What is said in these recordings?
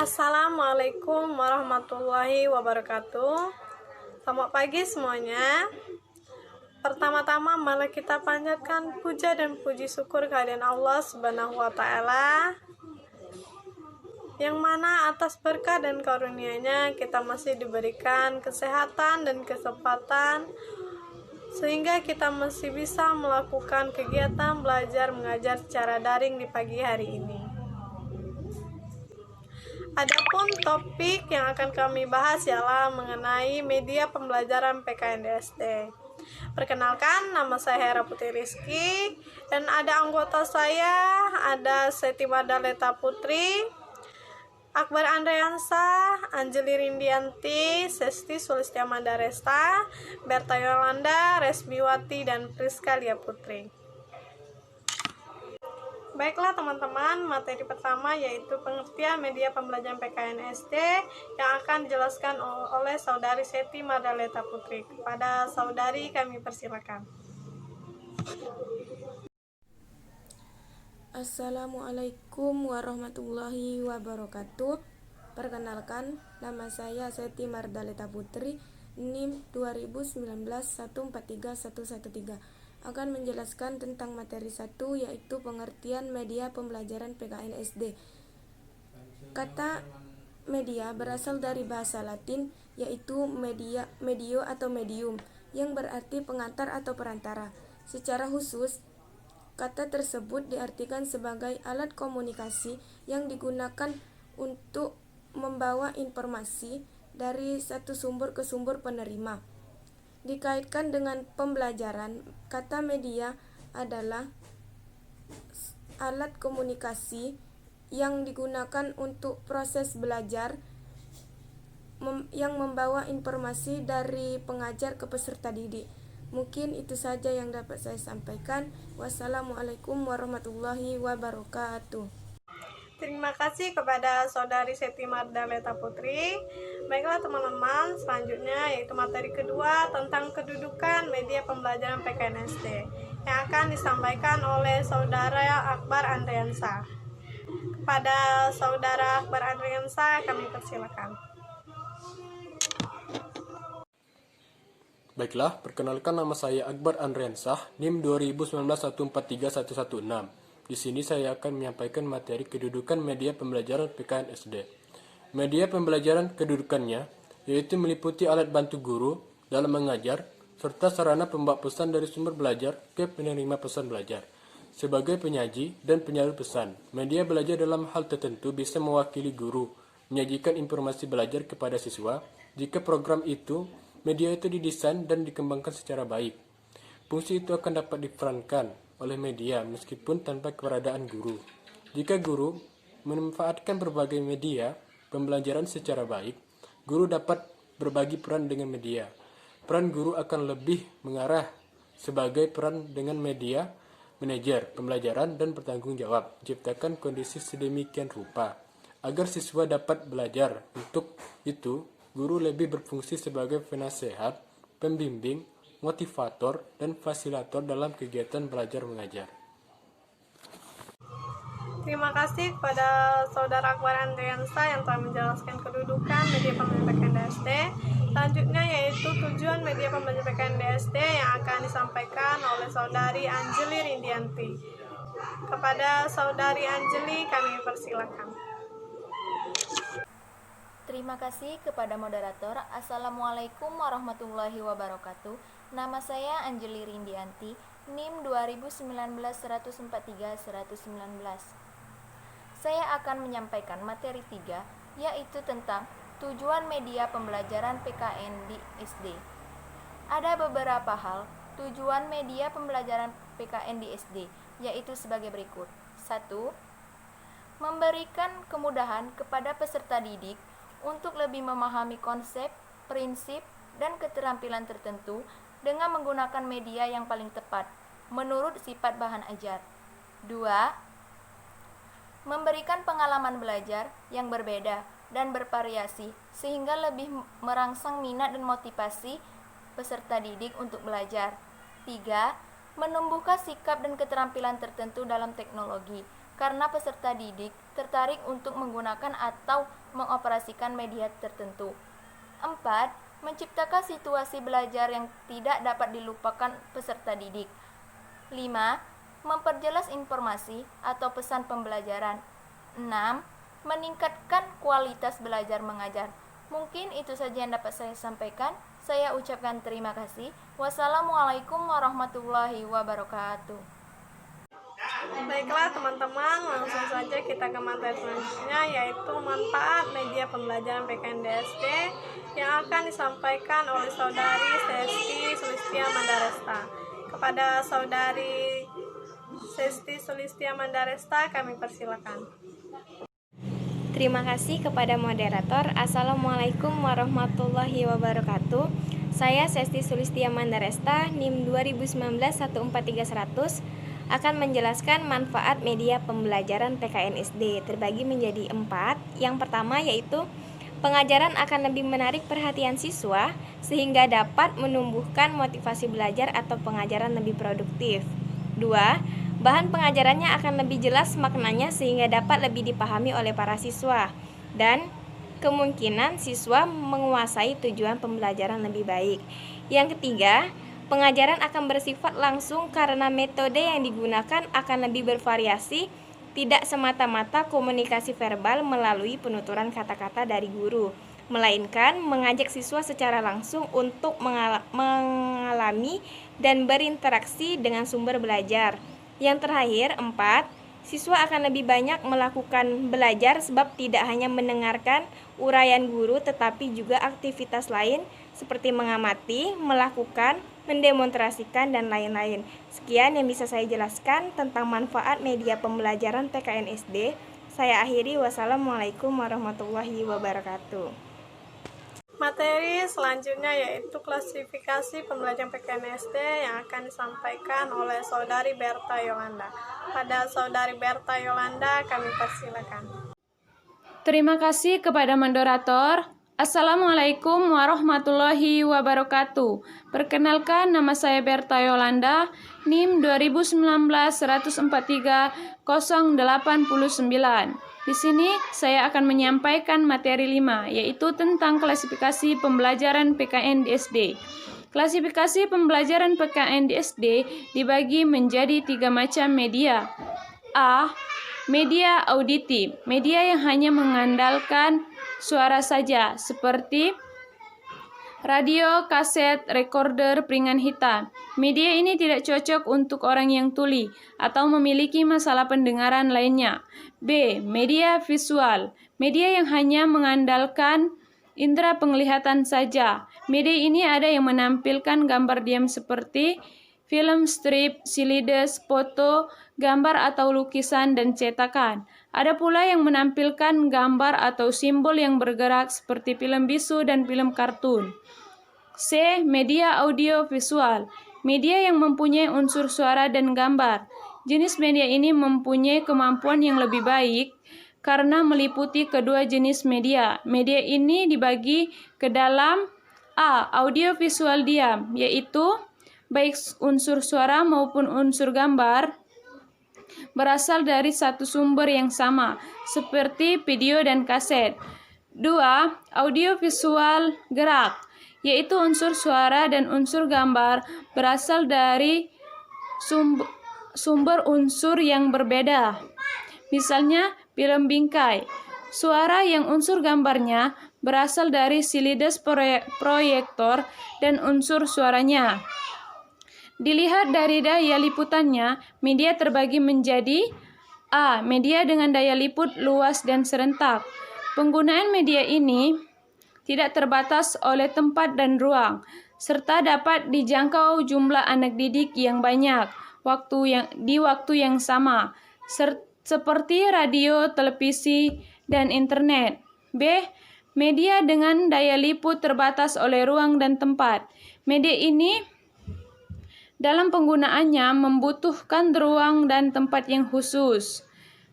Assalamualaikum warahmatullahi wabarakatuh. Selamat pagi semuanya. Pertama-tama mari kita panjatkan puja dan puji syukur kehadiran Allah Subhanahu wa taala, yang mana atas berkah dan karunia-Nya kita masih diberikan kesehatan dan kesempatan sehingga kita masih bisa melakukan kegiatan belajar mengajar secara daring di pagi hari ini. Adapun topik yang akan kami bahas ialah mengenai media pembelajaran PKN SD. Perkenalkan, nama saya Hera Putri Rizky dan ada anggota saya, ada Seti Mardaleta Putri, Akbar Andreansa, Anjeli Rindianti, Sesti Sulistia Mandaresta, Berta Yolanda, Resmiwati, dan Priska Lia Putri. Baiklah teman-teman, materi pertama yaitu pengertian media pembelajaran PKN SD yang akan dijelaskan oleh Saudari Seti Mardaleta Putri. Kepada saudari kami persilakan. Assalamualaikum warahmatullahi wabarakatuh. Perkenalkan, nama saya Seti Mardaleta Putri, NIM 2019143113, akan menjelaskan tentang materi 1, yaitu pengertian media pembelajaran PKN SD. Kata media berasal dari bahasa Latin, yaitu medio atau medium, yang berarti pengantar atau perantara. Secara khusus, kata tersebut diartikan sebagai alat komunikasi yang digunakan untuk membawa informasi dari satu sumber ke sumber penerima. Dikaitkan dengan pembelajaran, kata media adalah alat komunikasi yang digunakan untuk proses belajar yang membawa informasi dari pengajar ke peserta didik. Mungkin itu saja yang dapat saya sampaikan. Wassalamualaikum warahmatullahi wabarakatuh. Terima kasih kepada Saudari Seti Mardaleta Putri. Baiklah teman-teman, selanjutnya yaitu materi kedua tentang kedudukan media pembelajaran PKN SD yang akan disampaikan oleh Saudara Akbar Andriansa. Kepada Saudara Akbar Andriansa kami persilakan. Baiklah, perkenalkan nama saya Akbar Andriansah, NIM 2019143116. Di sini saya akan menyampaikan materi kedudukan media pembelajaran PKN SD. Media pembelajaran kedudukannya yaitu meliputi alat bantu guru dalam mengajar serta sarana pembawa pesan dari sumber belajar ke penerima pesan belajar. Sebagai penyaji dan penyalur pesan, media belajar dalam hal tertentu bisa mewakili guru, menyajikan informasi belajar kepada siswa jika program itu media itu didesain dan dikembangkan secara baik. Fungsi itu akan dapat diperankan oleh media meskipun tanpa keberadaan guru. Jika guru memanfaatkan berbagai media pembelajaran secara baik, guru dapat berbagi peran dengan media. Peran guru akan lebih mengarah sebagai peran dengan media manajer pembelajaran dan bertanggung jawab, menciptakan kondisi sedemikian rupa agar siswa dapat belajar. Untuk itu, guru lebih berfungsi sebagai penasehat, pembimbing, motivator, dan fasilitator dalam kegiatan belajar mengajar. Terima kasih kepada Saudara Akbar Andriansa yang telah menjelaskan kedudukan media pembelajaran PKN SD. Selanjutnya yaitu tujuan media pembelajaran PKN SD yang akan disampaikan oleh Saudari Anjeli Rindianti. Kepada Saudari Anjeli kami persilakan. Terima kasih kepada moderator. Assalamualaikum warahmatullahi wabarakatuh. Nama saya Anjeli Rindianti, NIM 2019143119. Saya akan menyampaikan materi 3, yaitu tentang tujuan media pembelajaran PKN di SD. Ada beberapa hal tujuan media pembelajaran PKN di SD, yaitu sebagai berikut. 1. Memberikan kemudahan kepada peserta didik untuk lebih memahami konsep, prinsip, dan keterampilan tertentu dengan menggunakan media yang paling tepat menurut sifat bahan ajar. 2. Memberikan pengalaman belajar yang berbeda dan bervariasi sehingga lebih merangsang minat dan motivasi peserta didik untuk belajar. 3. menumbuhkan sikap dan keterampilan tertentu dalam teknologi, karena peserta didik tertarik untuk menggunakan atau mengoperasikan media tertentu. 4. Menciptakan situasi belajar yang tidak dapat dilupakan peserta didik. 5. Memperjelas informasi atau pesan pembelajaran. 6. Meningkatkan kualitas belajar mengajar. Mungkin itu saja yang dapat saya sampaikan. Saya ucapkan terima kasih. Wassalamualaikum warahmatullahi wabarakatuh. Baiklah teman-teman, langsung saja kita ke materi selanjutnya, yaitu manfaat media pembelajaran PKN SD yang akan disampaikan oleh Saudari Sesti Sulistia Mandaresta. Kepada Saudari Sesti Sulistia Mandaresta kami persilakan. Terima kasih kepada moderator. Assalamualaikum warahmatullahi wabarakatuh. Saya Sesti Sulistia Mandaresta, NIM 2019-14300, akan menjelaskan manfaat media pembelajaran PKN SD terbagi menjadi 4. Yang pertama yaitu pengajaran akan lebih menarik perhatian siswa sehingga dapat menumbuhkan motivasi belajar atau pengajaran lebih produktif. 2. Bahan pengajarannya akan lebih jelas maknanya sehingga dapat lebih dipahami oleh para siswa. Dan kemungkinan siswa menguasai tujuan pembelajaran lebih baik. Yang ketiga, pengajaran akan bersifat langsung karena metode yang digunakan akan lebih bervariasi, tidak semata-mata komunikasi verbal melalui penuturan kata-kata dari guru, melainkan mengajak siswa secara langsung untuk mengalami dan berinteraksi dengan sumber belajar. Yang terakhir, 4. Siswa akan lebih banyak melakukan belajar sebab tidak hanya mendengarkan uraian guru tetapi juga aktivitas lain seperti mengamati, melakukan, mendemonstrasikan, dan lain-lain. Sekian yang bisa saya jelaskan tentang manfaat media pembelajaran PKN SD. Saya akhiri, wassalamualaikum warahmatullahi wabarakatuh. Materi selanjutnya yaitu klasifikasi pembelajaran PKN SD yang akan disampaikan oleh Saudari Berta Yolanda. Pada Saudari Berta Yolanda kami persilakan. Terima kasih kepada moderator. Assalamualaikum warahmatullahi wabarakatuh. Perkenalkan, nama saya Berta Yolanda, NIM 2019-143-089. Di sini saya akan menyampaikan materi 5, yaitu tentang klasifikasi pembelajaran PKN di SD. Klasifikasi pembelajaran PKN di SD dibagi menjadi 3 macam media. A. Media auditif, media yang hanya mengandalkan suara saja, seperti radio, kaset, recorder, piringan hitam. Media ini tidak cocok untuk orang yang tuli atau memiliki masalah pendengaran lainnya. B. Media visual, media yang hanya mengandalkan indera penglihatan saja. Media ini ada yang menampilkan gambar diam seperti film strip, slides, foto, gambar atau lukisan, dan cetakan. Ada pula yang menampilkan gambar atau simbol yang bergerak seperti film bisu dan film kartun. C. Media audio visual, media yang mempunyai unsur suara dan gambar. Jenis media ini mempunyai kemampuan yang lebih baik karena meliputi kedua jenis media. Media ini dibagi ke dalam A. Audio visual diam, yaitu baik unsur suara maupun unsur gambar berasal dari satu sumber yang sama, seperti video dan kaset. 2. Audiovisual gerak, yaitu unsur suara dan unsur gambar berasal dari sumber unsur yang berbeda. Misalnya, film bingkai. Suara yang unsur gambarnya berasal dari slides proyektor dan unsur suaranya. Dilihat dari daya liputannya, media terbagi menjadi A. Media dengan daya liput luas dan serentak. Penggunaan media ini tidak terbatas oleh tempat dan ruang, serta dapat dijangkau jumlah anak didik yang banyak di waktu yang sama, seperti radio, televisi, dan internet. B. Media dengan daya liput terbatas oleh ruang dan tempat. Media ini dalam penggunaannya membutuhkan ruang dan tempat yang khusus,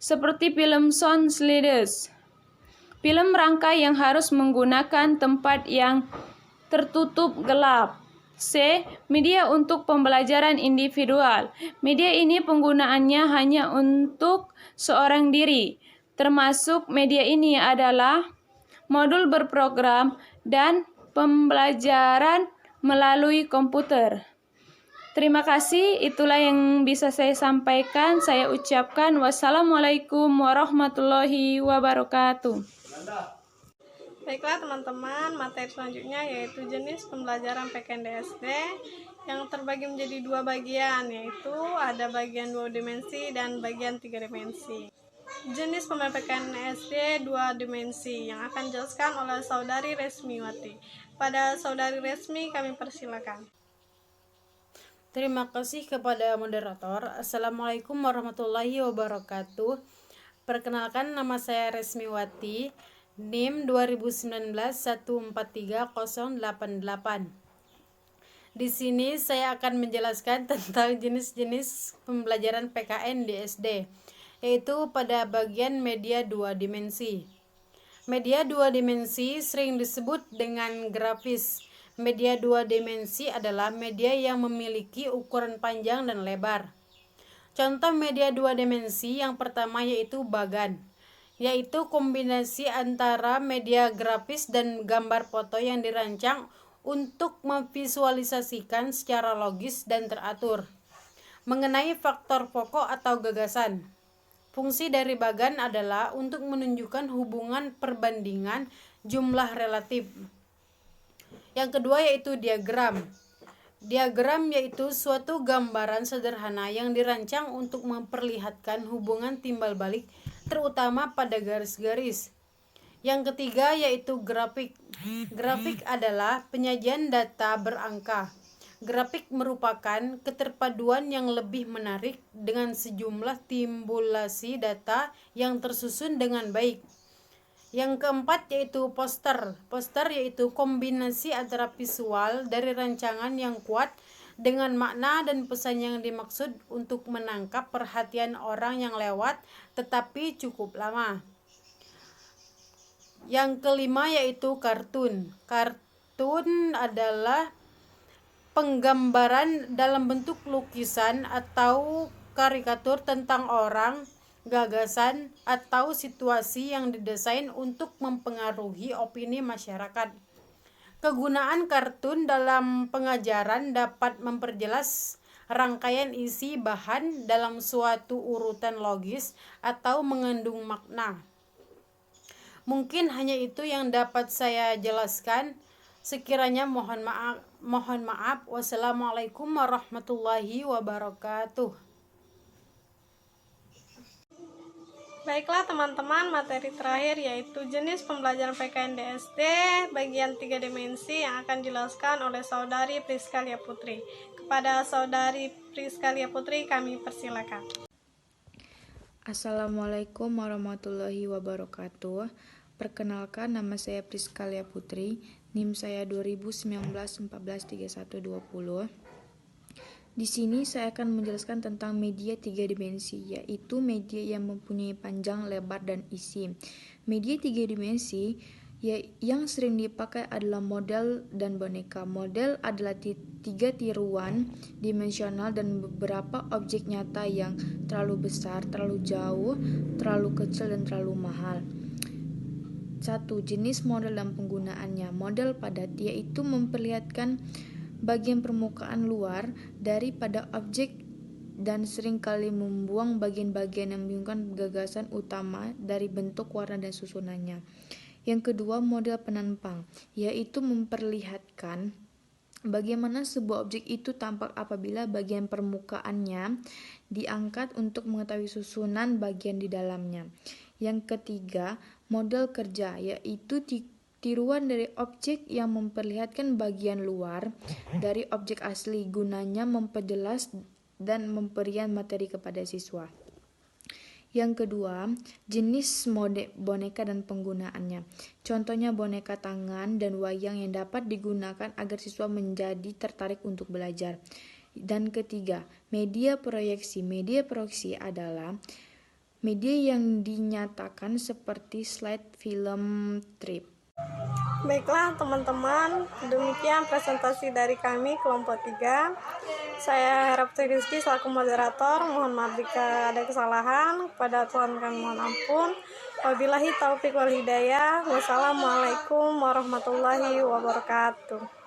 seperti film sound slides. Film rangkai yang harus menggunakan tempat yang tertutup gelap. C. Media untuk pembelajaran individual. Media ini penggunaannya hanya untuk seorang diri. Termasuk media ini adalah modul berprogram dan pembelajaran melalui komputer. Terima kasih, itulah yang bisa saya sampaikan. Saya ucapkan wassalamualaikum warahmatullahi wabarakatuh. Baiklah teman-teman, materi selanjutnya yaitu jenis pembelajaran PKN DSD yang terbagi menjadi dua bagian, yaitu ada bagian 2 dimensi dan bagian 3 dimensi. Jenis pembelajaran PKN SD 2 dimensi yang akan dijelaskan oleh Saudari Resmiwati. Pada Saudari Resmi kami persilakan. Terima kasih kepada moderator. Assalamualaikum warahmatullahi wabarakatuh. Perkenalkan, nama saya Resmiwati, NIM 2019-143088. Di sini saya akan menjelaskan tentang jenis-jenis pembelajaran PKN di SD, yaitu pada bagian media 2 dimensi. Media 2 dimensi sering disebut dengan grafis. Media 2 dimensi adalah media yang memiliki ukuran panjang dan lebar. Contoh media 2 dimensi yang pertama yaitu bagan, yaitu kombinasi antara media grafis dan gambar foto yang dirancang untuk memvisualisasikan secara logis dan teratur. Mengenai faktor pokok atau gagasan, fungsi dari bagan adalah untuk menunjukkan hubungan perbandingan jumlah relatif. Yang kedua yaitu diagram. Diagram yaitu suatu gambaran sederhana yang dirancang untuk memperlihatkan hubungan timbal balik, terutama pada garis-garis. Yang ketiga yaitu grafik. Grafik adalah penyajian data berangka. Grafik merupakan keterpaduan yang lebih menarik dengan sejumlah timbulasi data yang tersusun dengan baik. Yang keempat yaitu poster. Poster yaitu kombinasi antara visual dari rancangan yang kuat dengan makna dan pesan yang dimaksud untuk menangkap perhatian orang yang lewat tetapi cukup lama. Yang kelima yaitu kartun. Kartun adalah penggambaran dalam bentuk lukisan atau karikatur tentang orang, gagasan, atau situasi yang didesain untuk mempengaruhi opini masyarakat. Kegunaan kartun dalam pengajaran dapat memperjelas rangkaian isi bahan dalam suatu urutan logis atau mengandung makna. Mungkin hanya itu yang dapat saya jelaskan. Sekiranya mohon maaf. Wassalamualaikum warahmatullahi wabarakatuh. Baiklah teman-teman, materi terakhir yaitu jenis pembelajaran PKN DSD bagian 3 dimensi yang akan dijelaskan oleh Saudari Priskalia Putri. Kepada Saudari Priskalia Putri kami persilakan. Assalamualaikum warahmatullahi wabarakatuh. Perkenalkan, nama saya Priskalia Putri, NIM saya 2019-143120. Di sini saya akan menjelaskan tentang media 3 dimensi, yaitu media yang mempunyai panjang, lebar, dan isi. Media 3 dimensi yang sering dipakai adalah model dan boneka. Model adalah 3 tiruan dimensional dan beberapa objek nyata yang terlalu besar, terlalu jauh, terlalu kecil, dan terlalu mahal. 1. Jenis model dan penggunaannya. Model padat yaitu memperlihatkan bagian permukaan luar daripada objek dan seringkali membuang bagian-bagian yang membingungkan gagasan utama dari bentuk, warna, dan susunannya. Yang kedua, model penampang, yaitu memperlihatkan bagaimana sebuah objek itu tampak apabila bagian permukaannya diangkat untuk mengetahui susunan bagian di dalamnya. Yang ketiga, model kerja, yaitu tiruan dari objek yang memperlihatkan bagian luar dari objek asli, gunanya memperjelas dan memberikan materi kepada siswa. Yang kedua, jenis boneka dan penggunaannya. Contohnya boneka tangan dan wayang yang dapat digunakan agar siswa menjadi tertarik untuk belajar. Dan ketiga, media proyeksi. Media proyeksi adalah media yang dinyatakan seperti slide film trip. Baiklah teman-teman, demikian presentasi dari kami kelompok 3. Saya Herap Rizky selaku moderator. Mohon maaf jika ada kesalahan. Kepada Tuhan kami mohon ampun. Wabillahi taufik wal hidayah. Wassalamualaikum warahmatullahi wabarakatuh.